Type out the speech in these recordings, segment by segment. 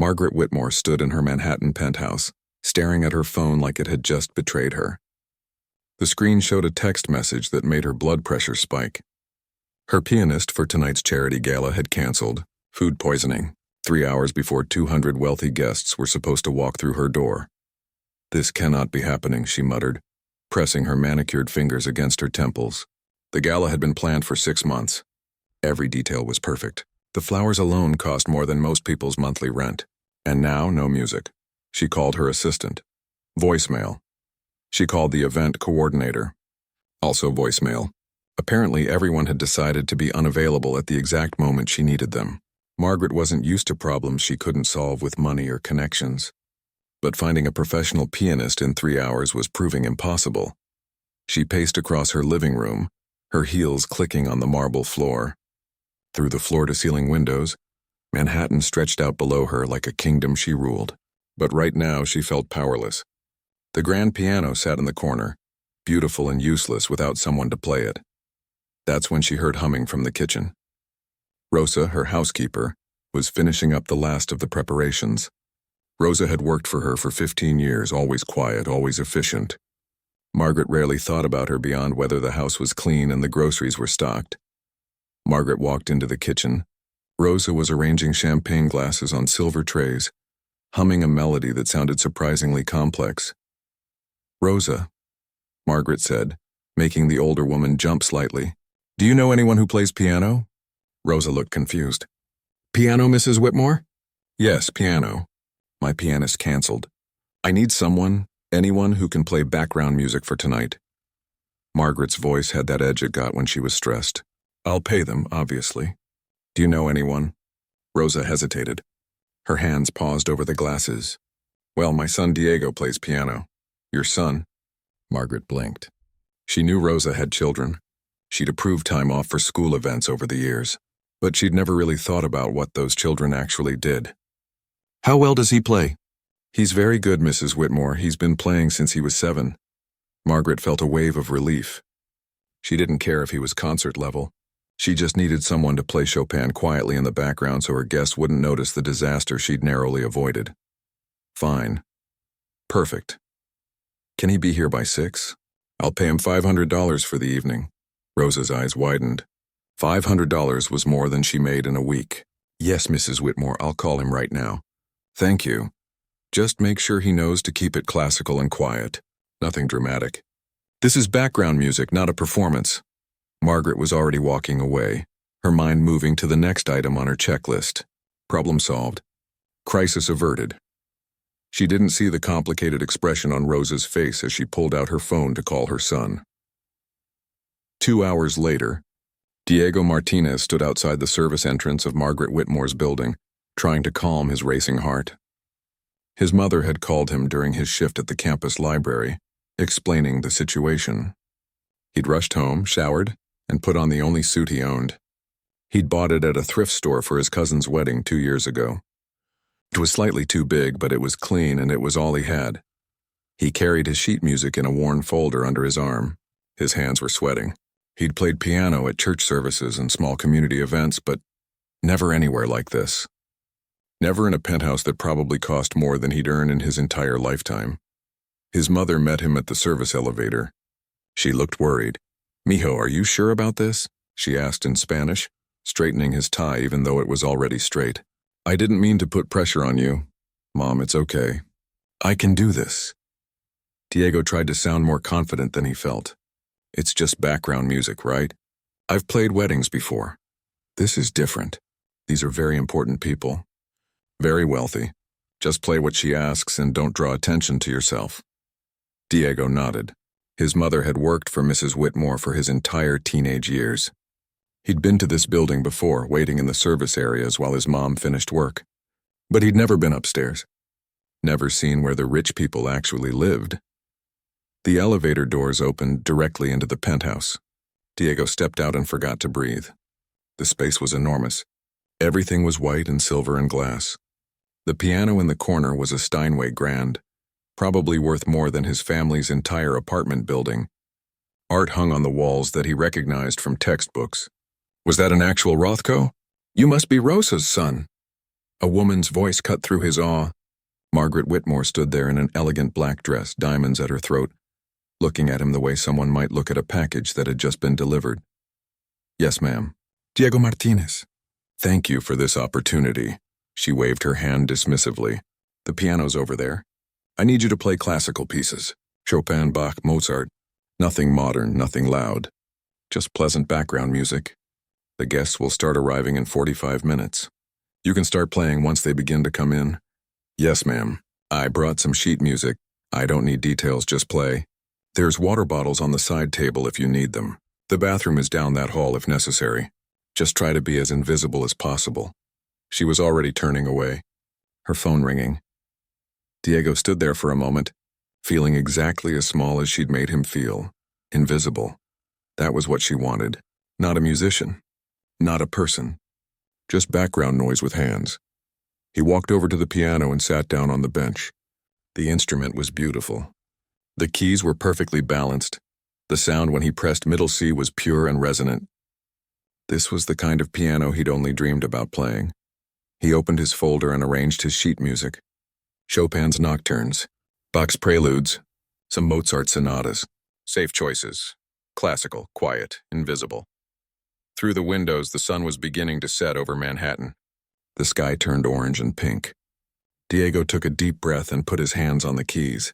Margaret Whitmore stood in her Manhattan penthouse, staring at her phone like it had just betrayed her. The screen showed a text message that made her blood pressure spike. Her pianist for tonight's charity gala had canceled, food poisoning, 3 hours before 200 wealthy guests were supposed to walk through her door. "This cannot be happening," she muttered, pressing her manicured fingers against her temples. The gala had been planned for 6 months. Every detail was perfect. The flowers alone cost more than most people's monthly rent. And now, no music. She called her assistant. Voicemail. She called the event coordinator. Also voicemail. Apparently, everyone had decided to be unavailable at the exact moment she needed them. Margaret wasn't used to problems she couldn't solve with money or connections. But finding a professional pianist in 3 hours was proving impossible. She paced across her living room, her heels clicking on the marble floor. Through the floor-to-ceiling windows, Manhattan stretched out below her like a kingdom she ruled. But right now she felt powerless. The grand piano sat in the corner, beautiful and useless without someone to play it. That's when she heard humming from the kitchen. Rosa, her housekeeper, was finishing up the last of the preparations. Rosa had worked for her for 15 years, always quiet, always efficient. Margaret rarely thought about her beyond whether the house was clean and the groceries were stocked. Margaret walked into the kitchen. Rosa was arranging champagne glasses on silver trays, humming a melody that sounded surprisingly complex. "Rosa," Margaret said, making the older woman jump slightly. "Do you know anyone who plays piano?" Rosa looked confused. "Piano, Mrs. Whitmore?" "Yes, piano. My pianist canceled. I need anyone who can play background music for tonight." Margaret's voice had that edge it got when she was stressed. "I'll pay them, obviously. Do you know anyone?" Rosa hesitated. Her hands paused over the glasses. "Well, my son Diego plays piano." "Your son?" Margaret blinked. She knew Rosa had children. She'd approved time off for school events over the years, but she'd never really thought about what those children actually did. "How well does he play?" "He's very good, Mrs. Whitmore. He's been playing since he was 7. Margaret felt a wave of relief. She didn't care if he was concert level. She just needed someone to play Chopin quietly in the background so her guests wouldn't notice the disaster she'd narrowly avoided. "Fine. Perfect. Can he be here by 6? I'll pay him $500 for the evening." Rosa's eyes widened. $500 was more than she made in a week. "Yes, Mrs. Whitmore, I'll call him right now." "Thank you. Just make sure he knows to keep it classical and quiet. Nothing dramatic. This is background music, not a performance." Margaret was already walking away, her mind moving to the next item on her checklist. Problem solved. Crisis averted. She didn't see the complicated expression on Rosa's face as she pulled out her phone to call her son. 2 hours later, Diego Martinez stood outside the service entrance of Margaret Whitmore's building, trying to calm his racing heart. His mother had called him during his shift at the campus library, explaining the situation. He'd rushed home, showered, and put on the only suit he owned. He'd bought it at a thrift store for his cousin's wedding 2 years ago. It was slightly too big, but it was clean and it was all he had. He carried his sheet music in a worn folder under his arm. His hands were sweating. He'd played piano at church services and small community events, but never anywhere like this. Never in a penthouse that probably cost more than he'd earn in his entire lifetime. His mother met him at the service elevator. She looked worried. "Mijo, are you sure about this?" she asked in Spanish, straightening his tie even though it was already straight. "I didn't mean to put pressure on you. Mom, it's okay. I can do this." Diego tried to sound more confident than he felt. "It's just background music, right? I've played weddings before. This is different. These are very important people. Very wealthy. Just play what she asks and don't draw attention to yourself." Diego nodded. His mother had worked for Mrs. Whitmore for his entire teenage years. He'd been to this building before, waiting in the service areas while his mom finished work. But he'd never been upstairs. Never seen where the rich people actually lived. The elevator doors opened directly into the penthouse. Diego stepped out and forgot to breathe. The space was enormous. Everything was white and silver and glass. The piano in the corner was a Steinway Grand, probably worth more than his family's entire apartment building. Art hung on the walls that he recognized from textbooks. "Was that an actual Rothko? You must be Rosa's son." A woman's voice cut through his awe. Margaret Whitmore stood there in an elegant black dress, diamonds at her throat, looking at him the way someone might look at a package that had just been delivered. "Yes, ma'am." "Diego Martinez." "Thank you for this opportunity." She waved her hand dismissively. "The piano's over there. I need you to play classical pieces. Chopin, Bach, Mozart. Nothing modern, nothing loud. Just pleasant background music. The guests will start arriving in 45 minutes. You can start playing once they begin to come in." "Yes, ma'am. I brought some sheet music. I don't need details, just play. There's water bottles on the side table if you need them. The bathroom is down that hall if necessary. Just try to be as invisible as possible." She was already turning away, her phone ringing. Diego stood there for a moment, feeling exactly as small as she'd made him feel. Invisible. That was what she wanted. Not a musician. Not a person. Just background noise with hands. He walked over to the piano and sat down on the bench. The instrument was beautiful. The keys were perfectly balanced. The sound when he pressed middle C was pure and resonant. This was the kind of piano he'd only dreamed about playing. He opened his folder and arranged his sheet music. Chopin's nocturnes, Bach's preludes, some Mozart sonatas. Safe choices. Classical, quiet, invisible. Through the windows, the sun was beginning to set over Manhattan. The sky turned orange and pink. Diego took a deep breath and put his hands on the keys.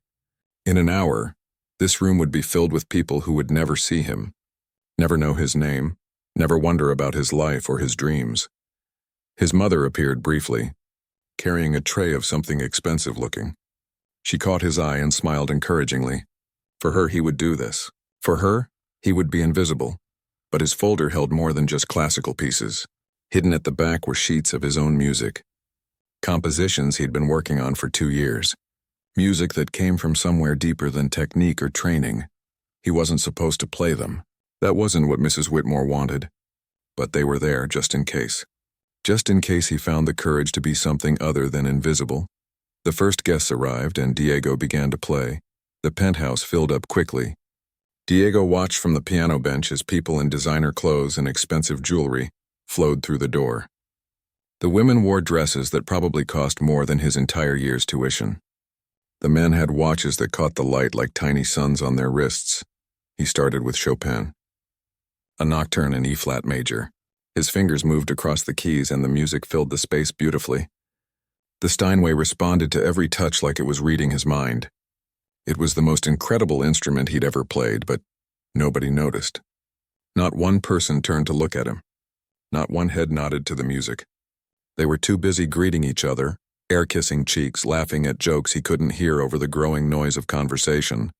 In an hour, this room would be filled with people who would never see him, never know his name, never wonder about his life or his dreams. His mother appeared briefly, carrying a tray of something expensive-looking. She caught his eye and smiled encouragingly. For her, he would do this. For her, he would be invisible. But his folder held more than just classical pieces. Hidden at the back were sheets of his own music. Compositions he'd been working on for 2 years. Music that came from somewhere deeper than technique or training. He wasn't supposed to play them. That wasn't what Mrs. Whitmore wanted. But they were there just in case. Just in case he found the courage to be something other than invisible. The first guests arrived and Diego began to play. The penthouse filled up quickly. Diego watched from the piano bench as people in designer clothes and expensive jewelry flowed through the door. The women wore dresses that probably cost more than his entire year's tuition. The men had watches that caught the light like tiny suns on their wrists. He started with Chopin. A nocturne in E-flat major. His fingers moved across the keys and the music filled the space beautifully. The Steinway responded to every touch like it was reading his mind. It was the most incredible instrument he'd ever played, but nobody noticed. Not one person turned to look at him. Not one head nodded to the music. They were too busy greeting each other, air-kissing cheeks, laughing at jokes he couldn't hear over the growing noise of conversation.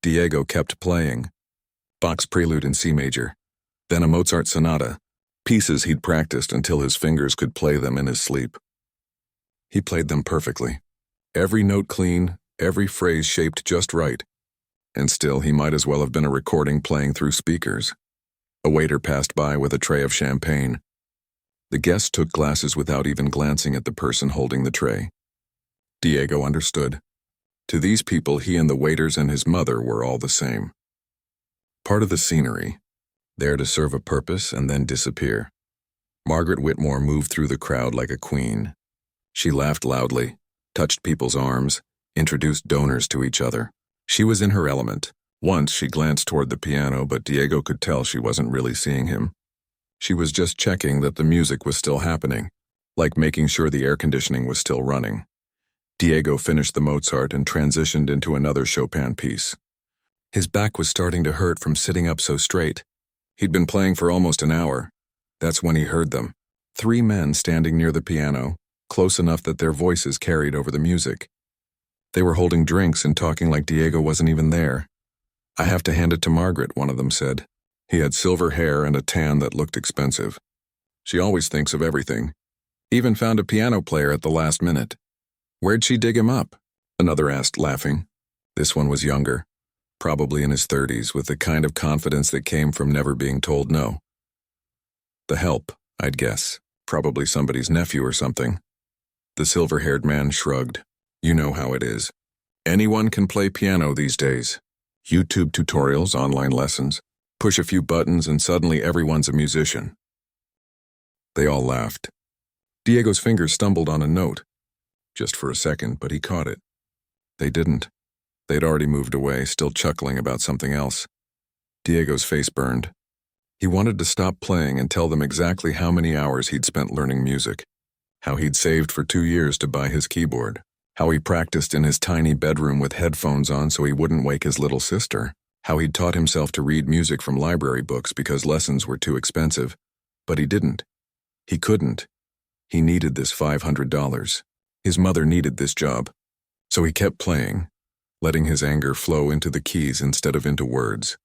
Diego kept playing. Bach's prelude in C major, then a Mozart sonata, pieces he'd practiced until his fingers could play them in his sleep. He played them perfectly. Every note clean, every phrase shaped just right. And still, he might as well have been a recording playing through speakers. A waiter passed by with a tray of champagne. The guests took glasses without even glancing at the person holding the tray. Diego understood. To these people, he and the waiters and his mother were all the same. Part of the scenery, there to serve a purpose and then disappear. Margaret Whitmore moved through the crowd like a queen. She laughed loudly, touched people's arms, introduced donors to each other. She was in her element. Once she glanced toward the piano, but Diego could tell she wasn't really seeing him. She was just checking that the music was still happening, like making sure the air conditioning was still running. Diego finished the Mozart and transitioned into another Chopin piece. His back was starting to hurt from sitting up so straight. He'd been playing for almost an hour. That's when he heard them. 3 men standing near the piano, close enough that their voices carried over the music. They were holding drinks and talking like Diego wasn't even there. "I have to hand it to Margaret," one of them said. He had silver hair and a tan that looked expensive. "She always thinks of everything. Even found a piano player at the last minute." "Where'd she dig him up?" another asked, laughing. This one was younger, probably in his 30s, with the kind of confidence that came from never being told no. "The help, I'd guess. Probably somebody's nephew or something." The silver-haired man shrugged. "You know how it is. Anyone can play piano these days. YouTube tutorials, online lessons. Push a few buttons and suddenly everyone's a musician." They all laughed. Diego's fingers stumbled on a note. Just for a second, but he caught it. They didn't. They'd already moved away, still chuckling about something else. Diego's face burned. He wanted to stop playing and tell them exactly how many hours he'd spent learning music, how he'd saved for 2 years to buy his keyboard, how he practiced in his tiny bedroom with headphones on so he wouldn't wake his little sister, how he'd taught himself to read music from library books because lessons were too expensive. But he didn't. He couldn't. He needed this $500. His mother needed this job. So he kept playing, letting his anger flow into the keys instead of into words.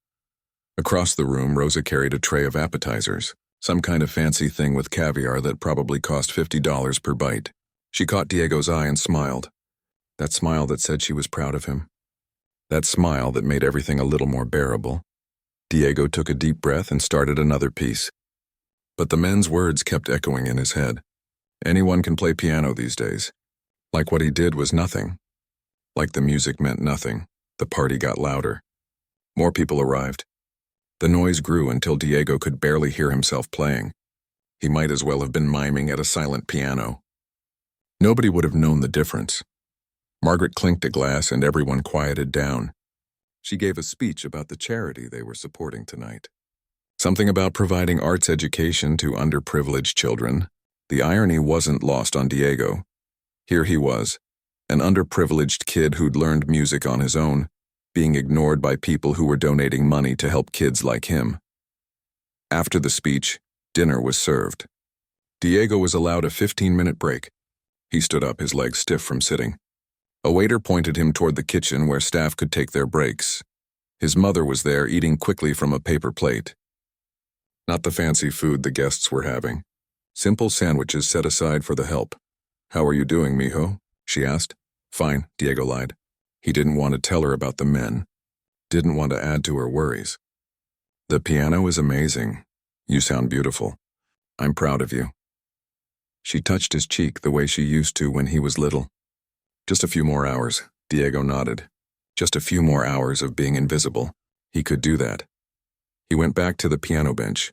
Across the room, Rosa carried a tray of appetizers, some kind of fancy thing with caviar that probably cost $50 per bite. She caught Diego's eye and smiled. That smile that said she was proud of him. That smile that made everything a little more bearable. Diego took a deep breath and started another piece. But the men's words kept echoing in his head. Anyone can play piano these days. Like what he did was nothing. Like the music meant nothing. The party got louder. More people arrived. The noise grew until Diego could barely hear himself playing. He might as well have been miming at a silent piano. Nobody would have known the difference. Margaret clinked a glass and everyone quieted down. She gave a speech about the charity they were supporting tonight. Something about providing arts education to underprivileged children. The irony wasn't lost on Diego. Here he was, an underprivileged kid who'd learned music on his own, being ignored by people who were donating money to help kids like him. After the speech, dinner was served. Diego was allowed a 15-minute break. He stood up, his legs stiff from sitting. A waiter pointed him toward the kitchen where staff could take their breaks. His mother was there, eating quickly from a paper plate. Not the fancy food the guests were having. Simple sandwiches set aside for the help. "How are you doing, mijo?" she asked. "Fine," Diego lied. He didn't want to tell her about the men. Didn't want to add to her worries. "The piano is amazing. You sound beautiful. I'm proud of you." She touched his cheek the way she used to when he was little. Just a few more hours, Diego nodded. Just a few more hours of being invisible. He could do that. He went back to the piano bench.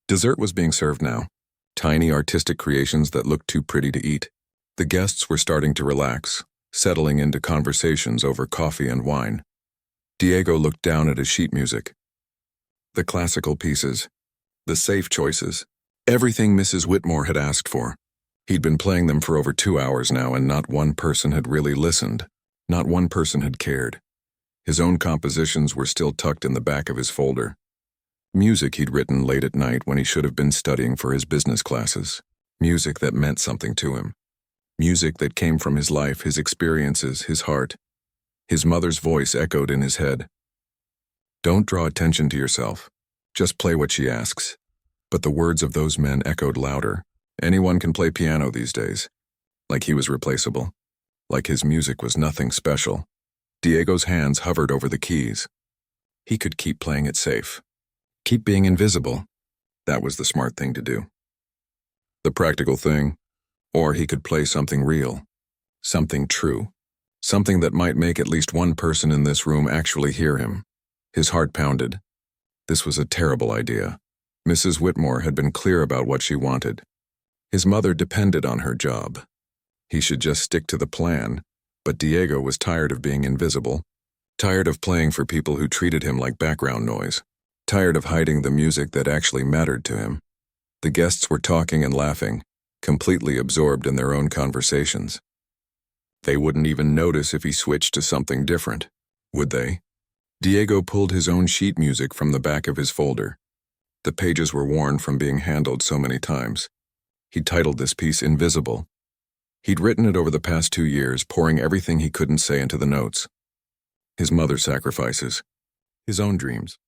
Dessert was being served now. Tiny artistic creations that looked too pretty to eat. The guests were starting to relax, settling into conversations over coffee and wine. Diego looked down at his sheet music. The classical pieces. The safe choices. Everything Mrs. Whitmore had asked for. He'd been playing them for over 2 hours now, and not one person had really listened. Not one person had cared. His own compositions were still tucked in the back of his folder. Music he'd written late at night when he should have been studying for his business classes. Music that meant something to him. Music that came from his life, his experiences, his heart. His mother's voice echoed in his head. "Don't draw attention to yourself. Just play what she asks." But the words of those men echoed louder. Anyone can play piano these days. Like he was replaceable. Like his music was nothing special. Diego's hands hovered over the keys. He could keep playing it safe. Keep being invisible. That was the smart thing to do. The practical thing. Or he could play something real. Something true. Something that might make at least one person in this room actually hear him. His heart pounded. This was a terrible idea. Mrs. Whitmore had been clear about what she wanted. His mother depended on her job. He should just stick to the plan, but Diego was tired of being invisible, tired of playing for people who treated him like background noise, tired of hiding the music that actually mattered to him. The guests were talking and laughing, completely absorbed in their own conversations. They wouldn't even notice if he switched to something different, would they? Diego pulled his own sheet music from the back of his folder. The pages were worn from being handled so many times. He titled this piece Invisible. He'd written it over the past 2 years, pouring everything he couldn't say into the notes. His mother's sacrifices. His own dreams.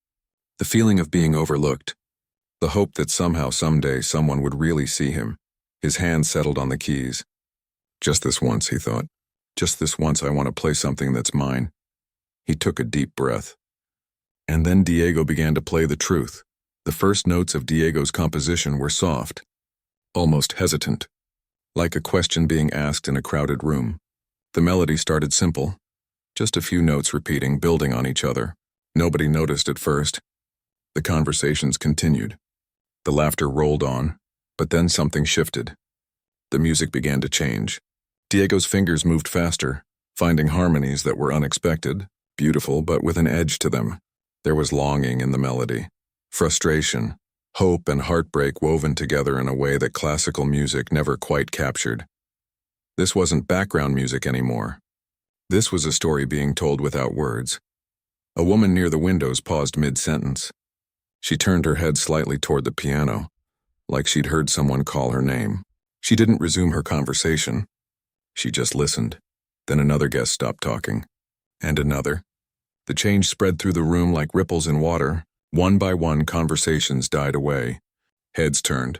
The feeling of being overlooked. The hope that somehow, someday, someone would really see him. His hand settled on the keys. Just this once, he thought. Just this once I want to play something that's mine. He took a deep breath. And then Diego began to play the truth. The first notes of Diego's composition were soft, almost hesitant, like a question being asked in a crowded room. The melody started simple, just a few notes repeating, building on each other. Nobody noticed at first. The conversations continued. The laughter rolled on, but then something shifted. The music began to change. Diego's fingers moved faster, finding harmonies that were unexpected, beautiful but with an edge to them. There was longing in the melody, frustration, hope and heartbreak woven together in a way that classical music never quite captured. This wasn't background music anymore. This was a story being told without words. A woman near the windows paused mid-sentence. She turned her head slightly toward the piano, like she'd heard someone call her name. She didn't resume her conversation. She just listened. Then another guest stopped talking. And another. The change spread through the room like ripples in water. One by one, conversations died away. Heads turned.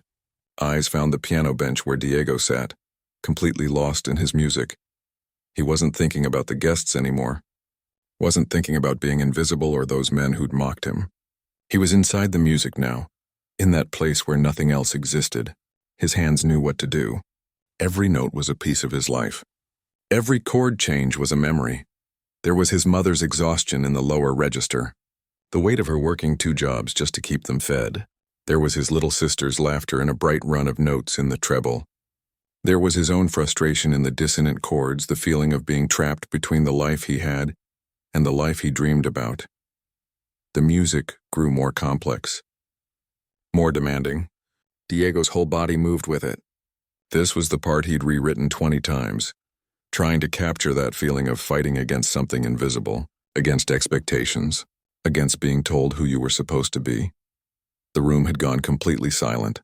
Eyes found the piano bench where Diego sat, completely lost in his music. He wasn't thinking about the guests anymore. Wasn't thinking about being invisible or those men who'd mocked him. He was inside the music now, in that place where nothing else existed. His hands knew what to do. Every note was a piece of his life. Every chord change was a memory. There was his mother's exhaustion in the lower register, the weight of her working 2 jobs just to keep them fed. There was his little sister's laughter in a bright run of notes in the treble. There was his own frustration in the dissonant chords, the feeling of being trapped between the life he had and the life he dreamed about. The music grew more complex, more demanding. Diego's whole body moved with it. This was the part he'd rewritten 20 times, trying to capture that feeling of fighting against something invisible, against expectations, against being told who you were supposed to be. The room had gone completely silent.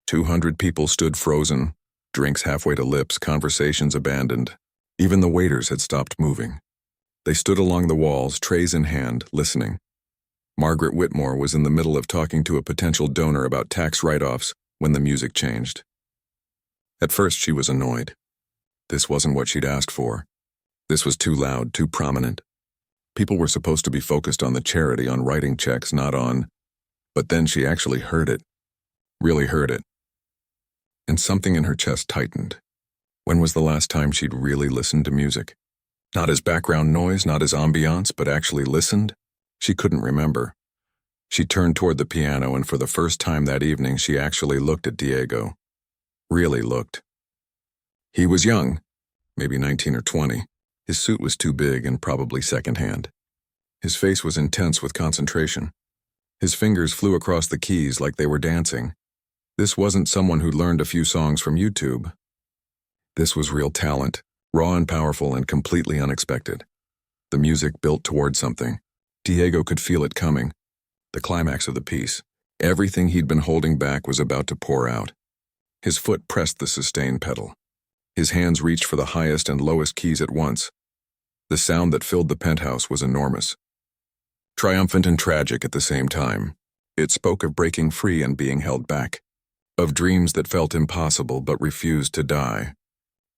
200 people stood frozen, drinks halfway to lips, conversations abandoned. Even the waiters had stopped moving. They stood along the walls, trays in hand, listening. Margaret Whitmore was in the middle of talking to a potential donor about tax write-offs when the music changed. At first she was annoyed. This wasn't what she'd asked for. This was too loud, too prominent. People were supposed to be focused on the charity, on writing checks, not on... But then she actually heard it. Really heard it. And something in her chest tightened. When was the last time she'd really listened to music? Not as background noise, not as ambiance, but actually listened? She couldn't remember. She turned toward the piano, and for the first time that evening she actually looked at Diego. Really looked. He was young, maybe 19 or 20. His suit was too big and probably secondhand. His face was intense with concentration. His fingers flew across the keys like they were dancing. This wasn't someone who'd learned a few songs from YouTube. This was real talent, raw and powerful and completely unexpected. The music built toward something. Diego could feel it coming. The climax of the piece. Everything he'd been holding back was about to pour out. His foot pressed the sustain pedal. His hands reached for the highest and lowest keys at once. The sound that filled the penthouse was enormous. Triumphant and tragic at the same time. It spoke of breaking free and being held back. Of dreams that felt impossible but refused to die.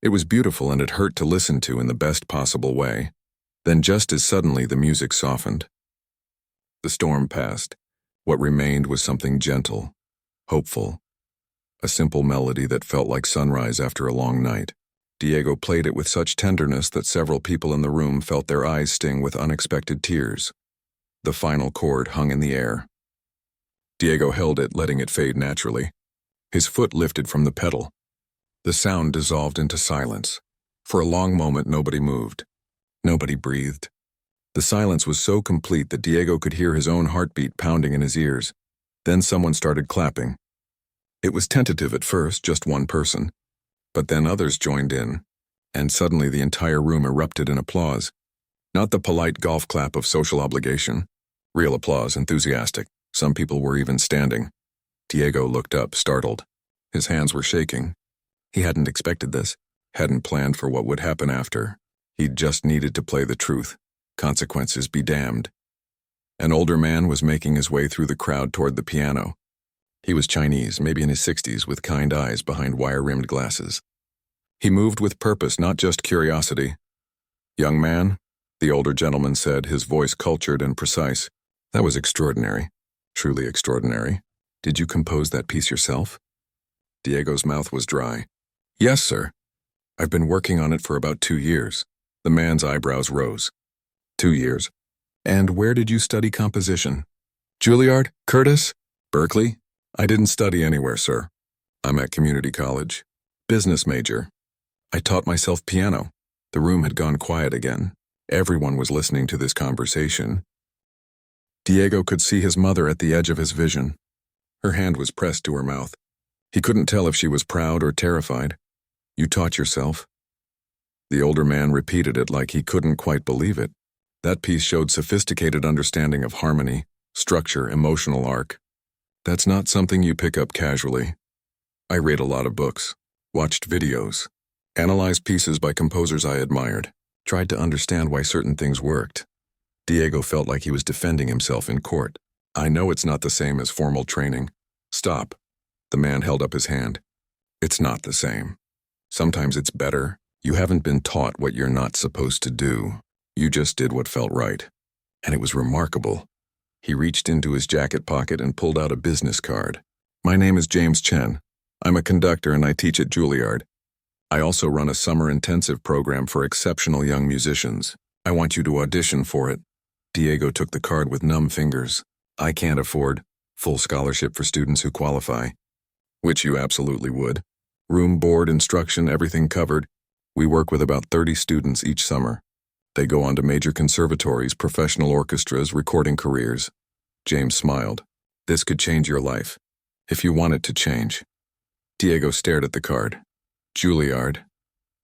It was beautiful and it hurt to listen to in the best possible way. Then just as suddenly the music softened. The storm passed. What remained was something gentle, hopeful. A simple melody that felt like sunrise after a long night. Diego played it with such tenderness that several people in the room felt their eyes sting with unexpected tears. The final chord hung in the air. Diego held it, letting it fade naturally. His foot lifted from the pedal. The sound dissolved into silence. For a long moment, nobody moved. Nobody breathed. The silence was so complete that Diego could hear his own heartbeat pounding in his ears. Then someone started clapping. It was tentative at first, just one person. But then others joined in, and suddenly the entire room erupted in applause. Not the polite golf clap of social obligation. Real applause, enthusiastic. Some people were even standing. Diego looked up, startled. His hands were shaking. He hadn't expected this, hadn't planned for what would happen after. He'd just needed to play the truth. Consequences be damned. An older man was making his way through the crowd toward the piano. He was Chinese, maybe in his 60s, with kind eyes behind wire-rimmed glasses. He moved with purpose, not just curiosity. "Young man," the older gentleman said, his voice cultured and precise. "That was extraordinary. Truly extraordinary. Did you compose that piece yourself?" Diego's mouth was dry. "Yes, sir. I've been working on it for about 2 years." The man's eyebrows rose. 2 years. "And where did you study composition?" "Juilliard? Curtis? Berkeley?" "I didn't study anywhere, sir. I'm at community college." Business major. I taught myself piano. The room had gone quiet again. Everyone was listening to this conversation. Diego could see his mother at the edge of his vision. Her hand was pressed to her mouth. He couldn't tell if she was proud or terrified. You taught yourself? The older man repeated it like he couldn't quite believe it. That piece showed sophisticated understanding of harmony, structure, emotional arc. That's not something you pick up casually. I read a lot of books, watched videos, analyzed pieces by composers I admired, tried to understand why certain things worked. Diego felt like he was defending himself in court. I know it's not the same as formal training. Stop. The man held up his hand. It's not the same. Sometimes it's better. You haven't been taught what you're not supposed to do. You just did what felt right. And it was remarkable. He reached into his jacket pocket and pulled out a business card. My name is James Chen. I'm a conductor and I teach at Juilliard. I also run a summer intensive program for exceptional young musicians. I want you to audition for it. Diego took the card with numb fingers. I can't afford full scholarship for students who qualify. Which you absolutely would. Room, board, instruction, everything covered. We work with about 30 students each summer. They go on to major conservatories, professional orchestras, recording careers. James smiled. This could change your life. If you want it to change. Diego stared at the card. Juilliard.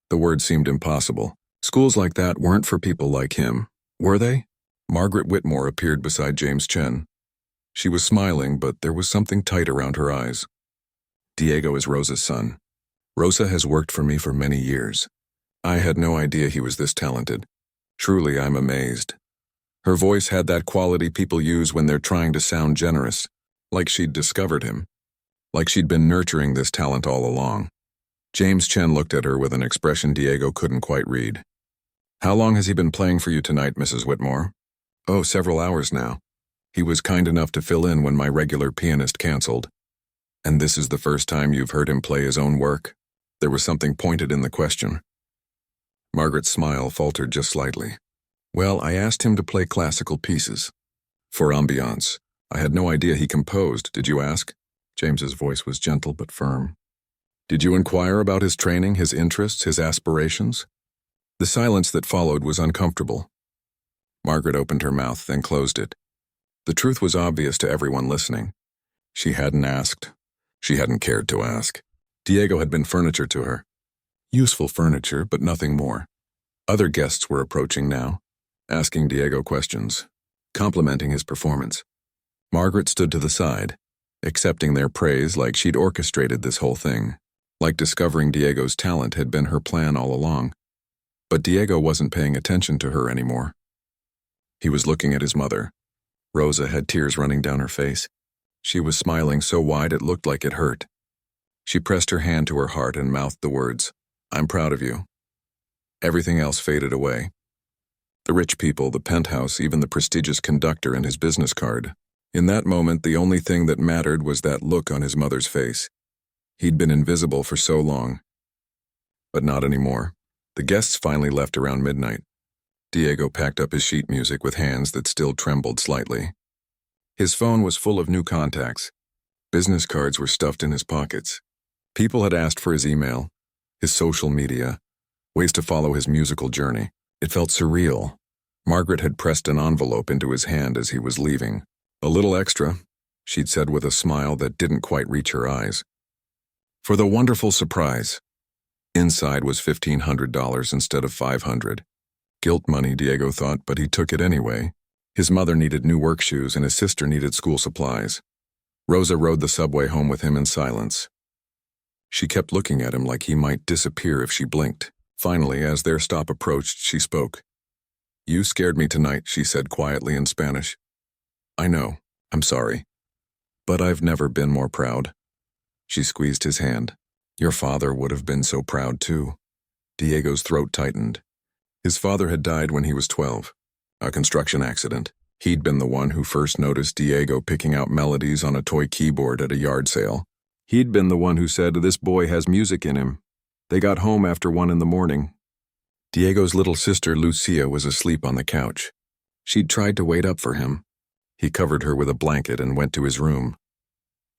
The word seemed impossible. Schools like that weren't for people like him, were they? Margaret Whitmore appeared beside James Chen. She was smiling, but there was something tight around her eyes. Diego is Rosa's son. Rosa has worked for me for many years. I had no idea he was this talented. Truly, I'm amazed. Her voice had that quality people use when they're trying to sound generous, like she'd discovered him, like she'd been nurturing this talent all along. James Chen looked at her with an expression Diego couldn't quite read. How long has he been playing for you tonight, Mrs. Whitmore? Oh, several hours now. He was kind enough to fill in when my regular pianist canceled. And this is the first time you've heard him play his own work? There was something pointed in the question. Margaret's smile faltered just slightly. Well, I asked him to play classical pieces. For ambiance. I had no idea he composed, did you ask? James's voice was gentle but firm. Did you inquire about his training, his interests, his aspirations? The silence that followed was uncomfortable. Margaret opened her mouth, then closed it. The truth was obvious to everyone listening. She hadn't asked. She hadn't cared to ask. Diego had been furniture to her. Useful furniture, but nothing more. Other guests were approaching now, asking Diego questions, complimenting his performance. Margaret stood to the side, accepting their praise like she'd orchestrated this whole thing, like discovering Diego's talent had been her plan all along. But Diego wasn't paying attention to her anymore. He was looking at his mother. Rosa had tears running down her face. She was smiling so wide it looked like it hurt. She pressed her hand to her heart and mouthed the words, I'm proud of you. Everything else faded away. The rich people, the penthouse, even the prestigious conductor and his business card. In that moment, the only thing that mattered was that look on his mother's face. He'd been invisible for so long. But not anymore. The guests finally left around midnight. Diego packed up his sheet music with hands that still trembled slightly. His phone was full of new contacts. Business cards were stuffed in his pockets. People had asked for his email, his social media, ways to follow his musical journey. It felt surreal. Margaret had pressed an envelope into his hand as he was leaving. A little extra, she'd said with a smile that didn't quite reach her eyes. For the wonderful surprise. Inside was $1,500 instead of $500. Guilt money, Diego thought, but he took it anyway. His mother needed new work shoes and his sister needed school supplies. Rosa rode the subway home with him in silence. She kept looking at him like he might disappear if she blinked. Finally, as their stop approached, she spoke. You scared me tonight, she said quietly in Spanish. I know, I'm sorry. But I've never been more proud. She squeezed his hand. Your father would have been so proud too. Diego's throat tightened. His father had died when he was 12. A construction accident. He'd been the one who first noticed Diego picking out melodies on a toy keyboard at a yard sale. He'd been the one who said, this boy has music in him. They got home after 1 a.m. Diego's little sister, Lucia, was asleep on the couch. She'd tried to wait up for him. He covered her with a blanket and went to his room.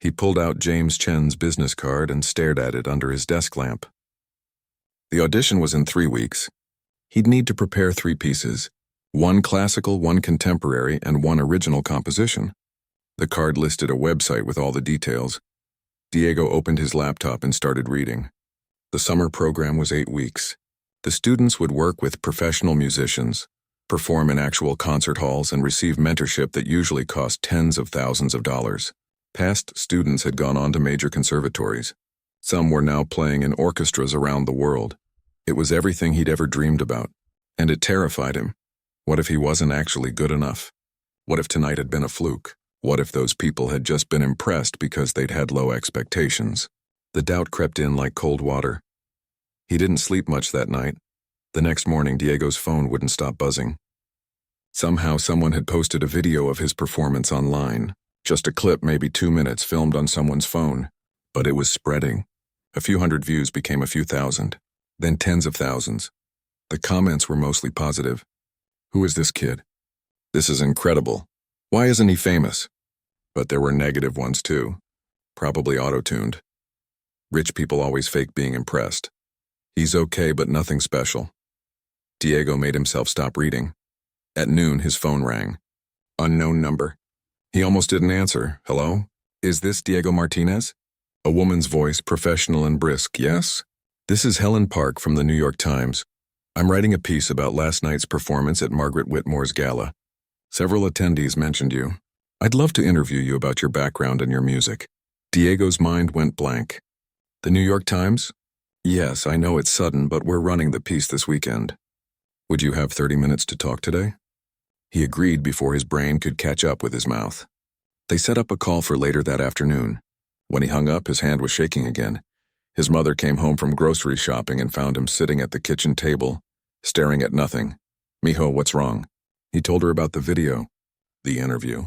He pulled out James Chen's business card and stared at it under his desk lamp. The audition was in 3 weeks. He'd need to prepare 3 pieces, one classical, one contemporary, and one original composition. The card listed a website with all the details. Diego opened his laptop and started reading. The summer program was 8 weeks. The students would work with professional musicians, perform in actual concert halls, and receive mentorship that usually cost tens of thousands of dollars. Past students had gone on to major conservatories. Some were now playing in orchestras around the world. It was everything he'd ever dreamed about, and it terrified him. What if he wasn't actually good enough? What if tonight had been a fluke? What if those people had just been impressed because they'd had low expectations? The doubt crept in like cold water. He didn't sleep much that night. The next morning, Diego's phone wouldn't stop buzzing. Somehow, someone had posted a video of his performance online. Just a clip, maybe 2 minutes, filmed on someone's phone. But it was spreading. A few hundred views became a few thousand, then tens of thousands. The comments were mostly positive. Who is this kid? This is incredible. Why isn't he famous? But there were negative ones too. Probably auto-tuned. Rich people always fake being impressed. He's okay, but nothing special. Diego made himself stop reading. At noon, his phone rang. Unknown number. He almost didn't answer. Hello? Is this Diego Martinez? A woman's voice, professional and brisk. Yes? This is Helen Park from the New York Times. I'm writing a piece about last night's performance at Margaret Whitmore's gala. Several attendees mentioned you. I'd love to interview you about your background and your music. Diego's mind went blank. The New York Times? Yes, I know it's sudden, but we're running the piece this weekend. Would you have 30 minutes to talk today? He agreed before his brain could catch up with his mouth. They set up a call for later that afternoon. When he hung up, his hand was shaking again. His mother came home from grocery shopping and found him sitting at the kitchen table, staring at nothing. Mijo, what's wrong? He told her about the video, the interview.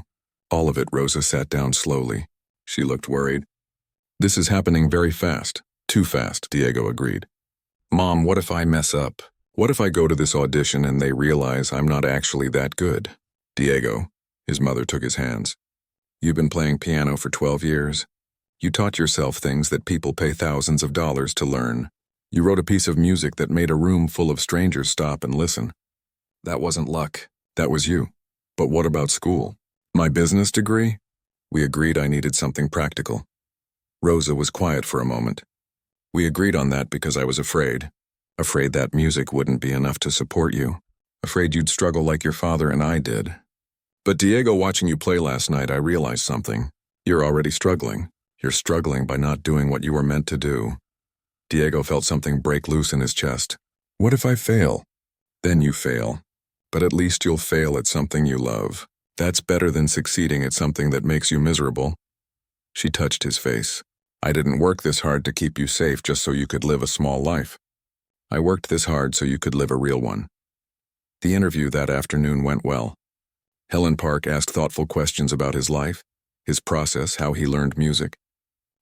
All of it. Rosa sat down slowly. She looked worried. This is happening very fast. Too fast, Diego agreed. Mom, what if I mess up? What if I go to this audition and they realize I'm not actually that good? Diego, his mother took his hands. You've been playing piano for 12 years. You taught yourself things that people pay thousands of dollars to learn. You wrote a piece of music that made a room full of strangers stop and listen. That wasn't luck. That was you. But what about school? My business degree? We agreed I needed something practical. Rosa was quiet for a moment. We agreed on that because I was afraid. Afraid that music wouldn't be enough to support you. Afraid you'd struggle like your father and I did. But Diego, watching you play last night, I realized something. You're already struggling. You're struggling by not doing what you were meant to do. Diego felt something break loose in his chest. What if I fail? Then you fail. But at least you'll fail at something you love. That's better than succeeding at something that makes you miserable. She touched his face. I didn't work this hard to keep you safe just so you could live a small life. I worked this hard so you could live a real one. The interview that afternoon went well. Helen Park asked thoughtful questions about his life, his process, how he learned music.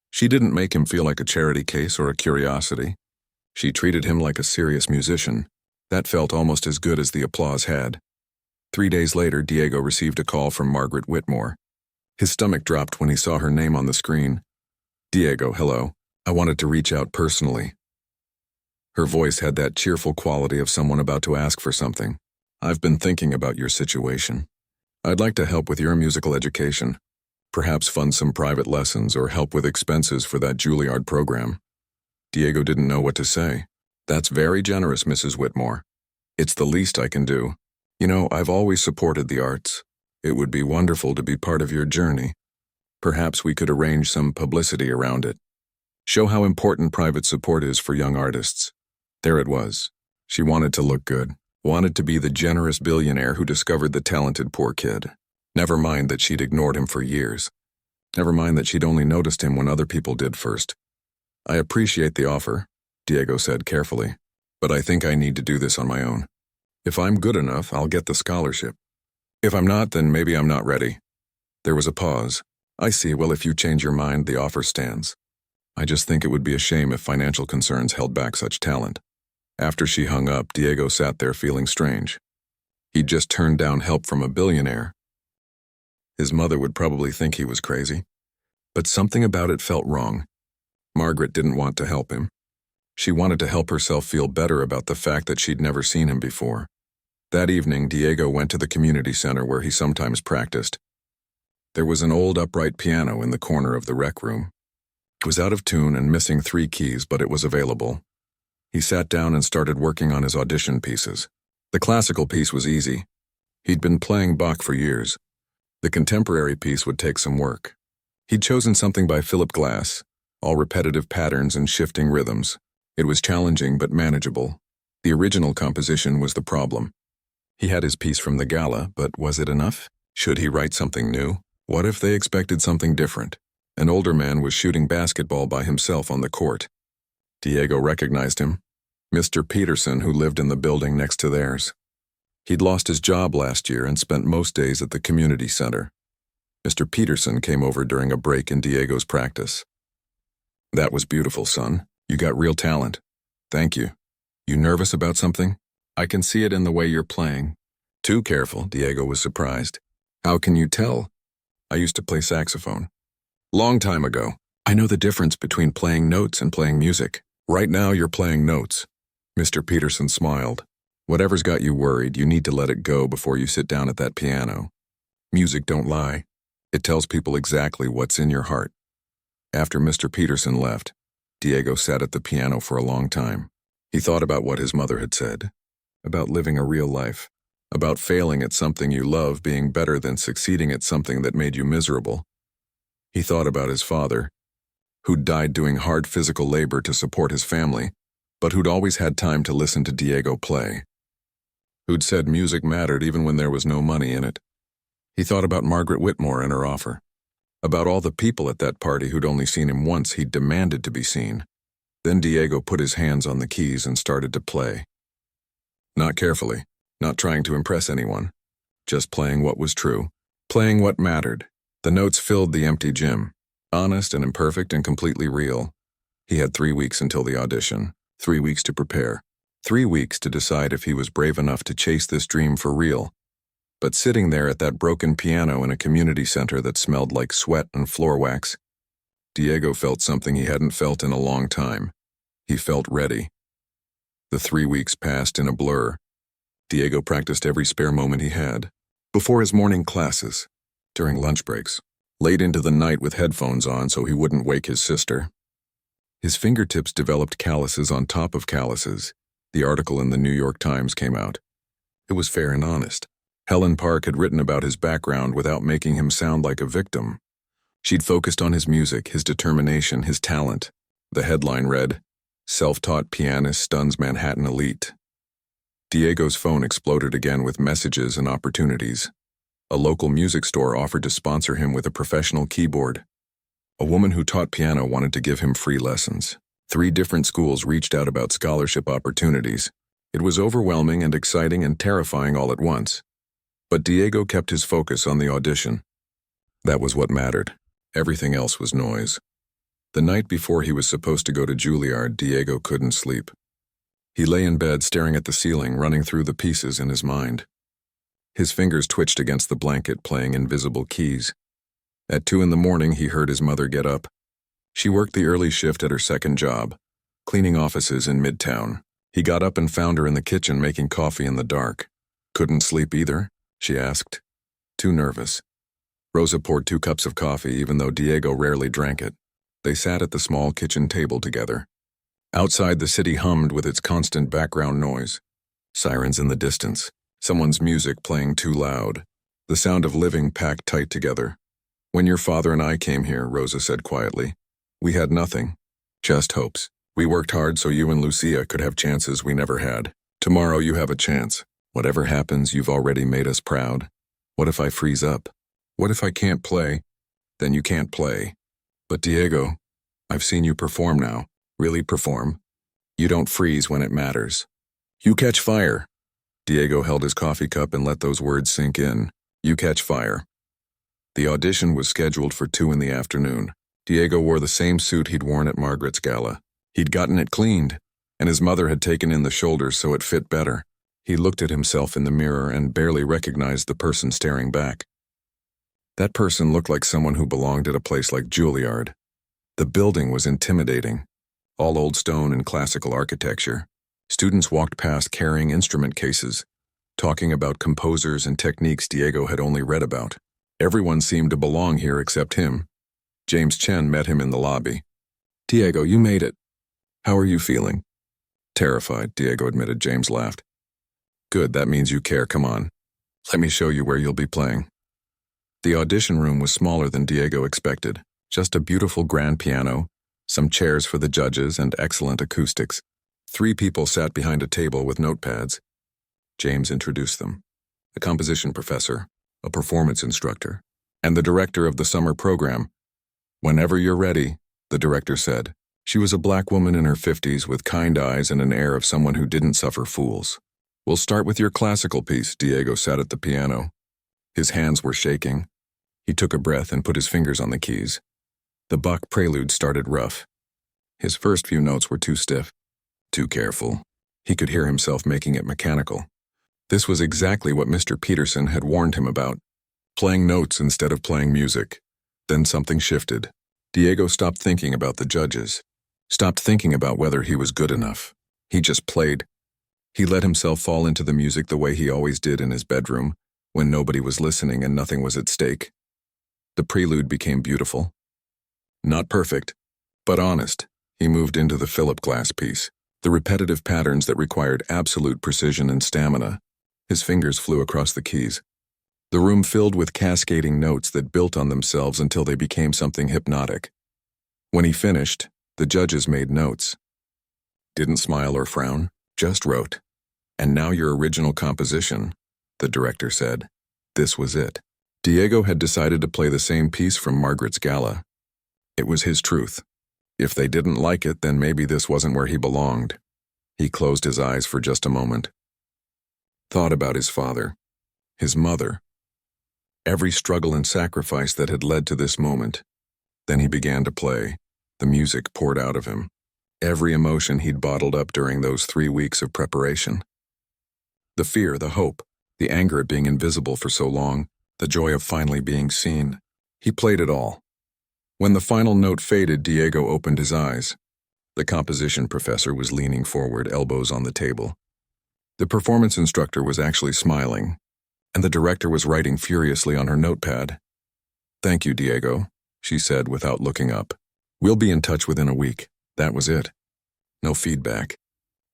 She didn't make him feel like a charity case or a curiosity. She treated him like a serious musician. That felt almost as good as the applause had. 3 days later, Diego received a call from Margaret Whitmore. His stomach dropped when he saw her name on the screen. Diego, hello. I wanted to reach out personally. Her voice had that cheerful quality of someone about to ask for something. I've been thinking about your situation. I'd like to help with your musical education. Perhaps fund some private lessons or help with expenses for that Juilliard program. Diego didn't know what to say. That's very generous, Mrs. Whitmore. It's the least I can do. You know, I've always supported the arts. It would be wonderful to be part of your journey. Perhaps we could arrange some publicity around it. Show how important private support is for young artists. There it was. She wanted to look good. Wanted to be the generous billionaire who discovered the talented poor kid. Never mind that she'd ignored him for years. Never mind that she'd only noticed him when other people did first. I appreciate the offer, Diego said carefully, but I think I need to do this on my own. If I'm good enough, I'll get the scholarship. If I'm not, then maybe I'm not ready. There was a pause. I see. Well, if you change your mind, the offer stands. I just think it would be a shame if financial concerns held back such talent. After she hung up, Diego sat there feeling strange. He'd just turned down help from a billionaire. His mother would probably think he was crazy. But something about it felt wrong. Margaret didn't want to help him. She wanted to help herself feel better about the fact that she'd never seen him before. That evening, Diego went to the community center where he sometimes practiced. There was an old upright piano in the corner of the rec room. It was out of tune and missing 3 keys, but it was available. He sat down and started working on his audition pieces. The classical piece was easy. He'd been playing Bach for years. The contemporary piece would take some work. He'd chosen something by Philip Glass, all repetitive patterns and shifting rhythms. It was challenging but manageable. The original composition was the problem. He had his piece from the gala, but was it enough? Should he write something new? What if they expected something different? An older man was shooting basketball by himself on the court. Diego recognized him. Mr. Peterson, who lived in the building next to theirs. He'd lost his job last year and spent most days at the community center. Mr. Peterson came over during a break in Diego's practice. "That was beautiful, son. You got real talent. Thank you. You nervous about something? I can see it in the way you're playing." "Too careful," Diego was surprised. "How can you tell?" "I used to play saxophone. Long time ago. I know the difference between playing notes and playing music. Right now you're playing notes." Mr. Peterson smiled. "Whatever's got you worried, you need to let it go before you sit down at that piano. Music don't lie. It tells people exactly what's in your heart." After Mr. Peterson left, Diego sat at the piano for a long time. He thought about what his mother had said, about living a real life, about failing at something you love being better than succeeding at something that made you miserable. He thought about his father, who'd died doing hard physical labor to support his family, but who'd always had time to listen to Diego play. Who'd said music mattered even when there was no money in it. He thought about Margaret Whitmore and her offer, about all the people at that party who'd only seen him once he'd demanded to be seen. Then Diego put his hands on the keys and started to play. Not carefully, not trying to impress anyone, just playing what was true, playing what mattered. The notes filled the empty gym, honest and imperfect and completely real. He had 3 weeks until the audition, 3 weeks to prepare, 3 weeks to decide if he was brave enough to chase this dream for real. But sitting there at that broken piano in a community center that smelled like sweat and floor wax, Diego felt something he hadn't felt in a long time. He felt ready. The 3 weeks passed in a blur. Diego practiced every spare moment he had. Before his morning classes, during lunch breaks, late into the night with headphones on so he wouldn't wake his sister. His fingertips developed calluses on top of calluses. The article in the New York Times came out. It was fair and honest. Helen Park had written about his background without making him sound like a victim. She'd focused on his music, his determination, his talent. The headline read, "Self-taught pianist stuns Manhattan elite." Diego's phone exploded again with messages and opportunities. A local music store offered to sponsor him with a professional keyboard. A woman who taught piano wanted to give him free lessons. 3 different schools reached out about scholarship opportunities. It was overwhelming and exciting and terrifying all at once. But Diego kept his focus on the audition. That was what mattered. Everything else was noise. The night before he was supposed to go to Juilliard, Diego couldn't sleep. He lay in bed staring at the ceiling, running through the pieces in his mind. His fingers twitched against the blanket, playing invisible keys. At 2 in the morning, he heard his mother get up. She worked the early shift at her second job, cleaning offices in Midtown. He got up and found her in the kitchen making coffee in the dark. "Couldn't sleep either?" she asked. "Too nervous." Rosa poured 2 cups of coffee, even though Diego rarely drank it. They sat at the small kitchen table together. Outside, the city hummed with its constant background noise. Sirens in the distance. Someone's music playing too loud. The sound of living packed tight together. "When your father and I came here," Rosa said quietly, "we had nothing. Just hopes. We worked hard so you and Lucia could have chances we never had. Tomorrow you have a chance. Whatever happens, you've already made us proud. What if I freeze up? What if I can't play? Then you can't play. But Diego, I've seen you perform now. Really perform. You don't freeze when it matters. You catch fire." Diego held his coffee cup and let those words sink in. You catch fire. The audition was scheduled for 2 in the afternoon. Diego wore the same suit he'd worn at Margaret's gala. He'd gotten it cleaned, and his mother had taken in the shoulders so it fit better. He looked at himself in the mirror and barely recognized the person staring back. That person looked like someone who belonged at a place like Juilliard. The building was intimidating. all old stone and classical architecture. Students walked past carrying instrument cases, talking about composers and techniques Diego had only read about. Everyone seemed to belong here except him. James Chen met him in the lobby. "Diego, you made it. How are you feeling?" "Terrified," Diego admitted. James laughed. "Good, that means you care. Come on. Let me show you where you'll be playing." The audition room was smaller than Diego expected. Just a beautiful grand piano, some chairs for the judges, and excellent acoustics. 3 people sat behind a table with notepads. James introduced them: a composition professor, a performance instructor, and the director of the summer program. "Whenever you're ready," the director said. She was a black woman in her 50s with kind eyes and an air of someone who didn't suffer fools. "We'll start with your classical piece." Diego sat at the piano. His hands were shaking. He took a breath and put his fingers on the keys. The Bach prelude started rough. His first few notes were too stiff, too careful. He could hear himself making it mechanical. This was exactly what Mr. Peterson had warned him about, playing notes instead of playing music. Then something shifted. Diego stopped thinking about the judges, stopped thinking about whether he was good enough. He just played. He let himself fall into the music the way he always did in his bedroom, when nobody was listening and nothing was at stake. The prelude became beautiful. Not perfect, but honest. He moved into the Philip Glass piece, the repetitive patterns that required absolute precision and stamina. His fingers flew across the keys. The room filled with cascading notes that built on themselves until they became something hypnotic. When he finished, the judges made notes. Didn't smile or frown, just wrote. "And now your original composition," the director said. This was it. Diego had decided to play the same piece from Margaret's Gala. It was his truth. If they didn't like it, then maybe this wasn't where he belonged. He closed his eyes for just a moment. Thought about his father, his mother, every struggle and sacrifice that had led to this moment. Then he began to play. The music poured out of him. Every emotion he'd bottled up during those 3 weeks of preparation. The fear, the hope, the anger at being invisible for so long, the joy of finally being seen. He played it all. When the final note faded, Diego opened his eyes. The composition professor was leaning forward, elbows on the table. The performance instructor was actually smiling, and the director was writing furiously on her notepad. "Thank you, Diego," she said without looking up. "We'll be in touch within a week." That was it. No feedback.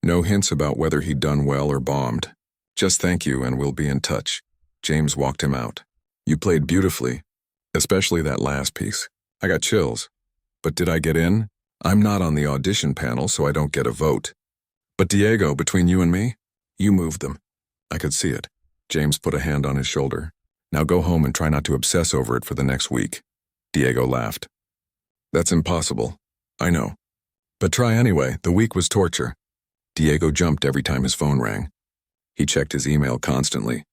No hints about whether he'd done well or bombed. Just "thank you and we'll be in touch." James walked him out. "You played beautifully, especially that last piece. I got chills. But did I get in? I'm not on the audition panel, so I don't get a vote. But Diego, between you and me, you moved them." I could see it. James put a hand on his shoulder. "Now go home and try not to obsess over it for the next week." Diego laughed. "That's impossible. I know. But try anyway." The week was torture. Diego jumped every time his phone rang. He checked his email constantly.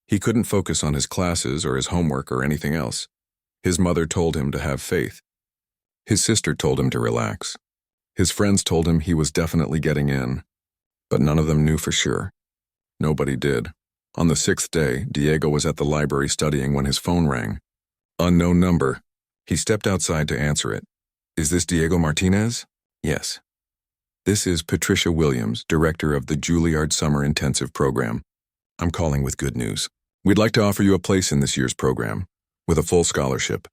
He couldn't focus on his classes or his homework or anything else. His mother told him to have faith. His sister told him to relax. His friends told him he was definitely getting in, but none of them knew for sure. Nobody did. On the 6th day, Diego was at the library studying when his phone rang. Unknown number. He stepped outside to answer it. "Is this Diego Martinez?" "Yes." "This is Patricia Williams, director of the Juilliard Summer Intensive Program. I'm calling with good news. We'd like to offer you a place in this year's program, with a full scholarship."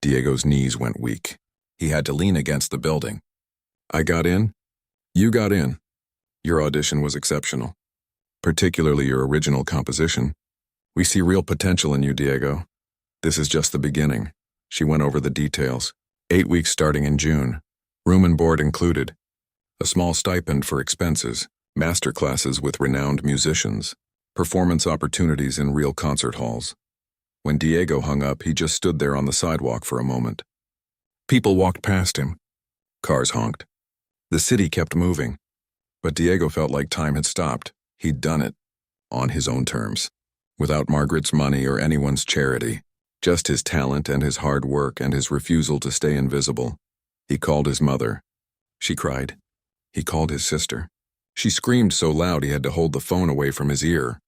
Diego's knees went weak. He had to lean against the building. "I got in?" "You got in. Your audition was exceptional, particularly your original composition. We see real potential in you, Diego. This is just the beginning." She went over the details. 8 weeks starting in June. Room and board included. A small stipend for expenses. Master classes with renowned musicians. Performance opportunities in real concert halls. When Diego hung up, he just stood there on the sidewalk for a moment. People walked past him. Cars honked. The city kept moving. But Diego felt like time had stopped. He'd done it. On his own terms. Without Margaret's money or anyone's charity. Just his talent and his hard work and his refusal to stay invisible. He called his mother. She cried. He called his sister. She screamed so loud he had to hold the phone away from his ear.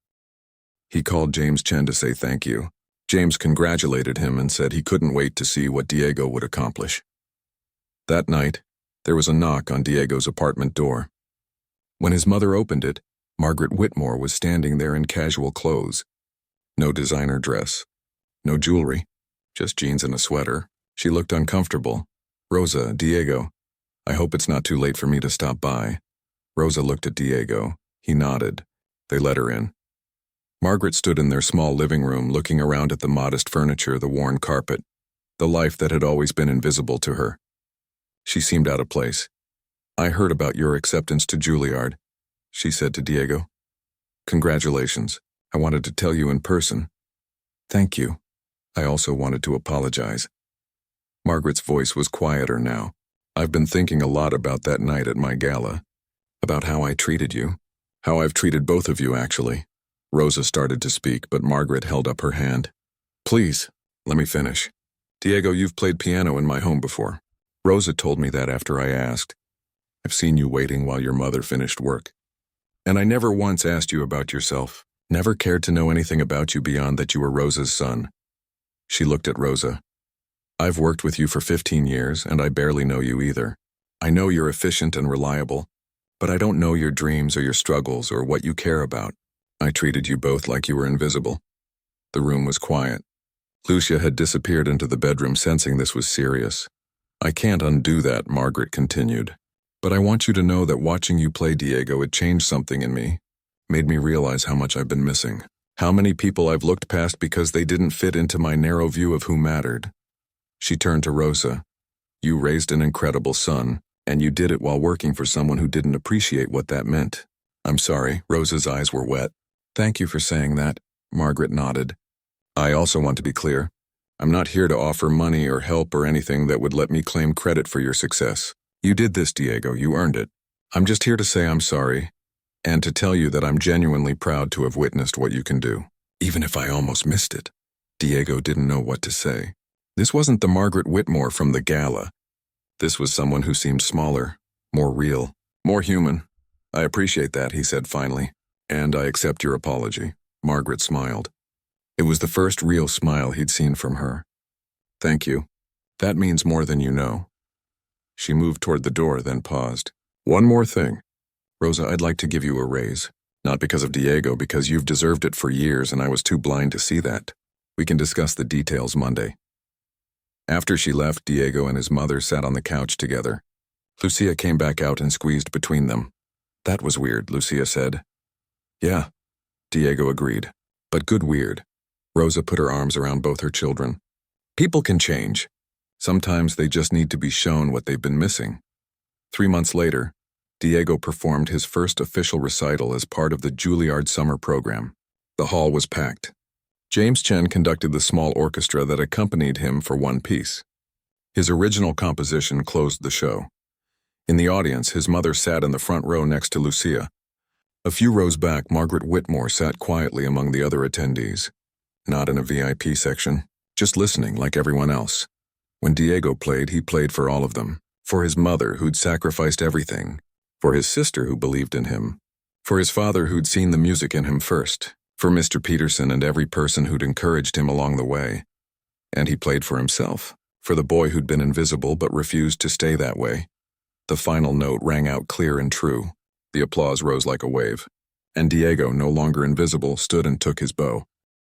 He called James Chen to say thank you. James congratulated him and said he couldn't wait to see what Diego would accomplish. That night, There was a knock on Diego's apartment door. When his mother opened it, Margaret Whitmore was standing there in casual clothes. No designer dress, no jewelry, just jeans and a sweater. She looked uncomfortable. "Rosa, Diego, I hope it's not too late for me to stop by." Rosa looked at Diego. He nodded. They let her in. Margaret stood in their small living room looking around at the modest furniture, the worn carpet, the life that had always been invisible to her. She seemed out of place. "I heard about your acceptance to Juilliard," she said to Diego. "Congratulations. I wanted to tell you in person." "Thank you. I also wanted to apologize." Margaret's voice was quieter now. "I've been thinking a lot about that night at my gala, about how I treated you, how I've treated both of you, actually." Rosa started to speak, but Margaret held up her hand. "Please, let me finish. Diego, you've played piano in my home before. Rosa told me that after I asked. I've seen you waiting while your mother finished work. And I never once asked you about yourself, never cared to know anything about you beyond that you were Rosa's son." She looked at Rosa. "I've worked with you for 15 years, and I barely know you either. I know you're efficient and reliable, but I don't know your dreams or your struggles or what you care about. I treated you both like you were invisible." The room was quiet. Lucia had disappeared into the bedroom, sensing this was serious. "I can't undo that," Margaret continued. "But I want you to know that watching you play, Diego, it changed something in me, made me realize how much I've been missing, how many people I've looked past because they didn't fit into my narrow view of who mattered." She turned to Rosa. "You raised an incredible son, and you did it while working for someone who didn't appreciate what that meant." "I'm sorry." Rosa's eyes were wet. "Thank you for saying that," Margaret nodded. "I also want to be clear. I'm not here to offer money or help or anything that would let me claim credit for your success. You did this, Diego. You earned it. I'm just here to say I'm sorry, and to tell you that I'm genuinely proud to have witnessed what you can do, even if I almost missed it." Diego didn't know what to say. This wasn't the Margaret Whitmore from the gala. This was someone who seemed smaller, more real, more human. "I appreciate that," he said finally. "And I accept your apology." Margaret smiled. It was the first real smile he'd seen from her. "Thank you. That means more than you know." She moved toward the door, then paused. "One more thing. Rosa, I'd like to give you a raise. Not because of Diego, because you've deserved it for years and I was too blind to see that. We can discuss the details Monday." After she left, Diego and his mother sat on the couch together. Lucia came back out and squeezed between them. "That was weird," Lucia said. "Yeah," Diego agreed. "But good weird." Rosa put her arms around both her children. "People can change. Sometimes they just need to be shown what they've been missing." 3 months later, Diego performed his first official recital as part of the Juilliard summer program. The hall was packed. James Chen conducted the small orchestra that accompanied him for one piece. His original composition closed the show. In the audience, his mother sat in the front row next to Lucia. A few rows back, Margaret Whitmore sat quietly among the other attendees. Not in a VIP section, just listening like everyone else. When Diego played, he played for all of them. For his mother, who'd sacrificed everything. For his sister, who believed in him. For his father, who'd seen the music in him first. For Mr. Peterson and every person who'd encouraged him along the way. And he played for himself. For the boy who'd been invisible but refused to stay that way. The final note rang out clear and true. The applause rose like a wave. And Diego, no longer invisible, stood and took his bow.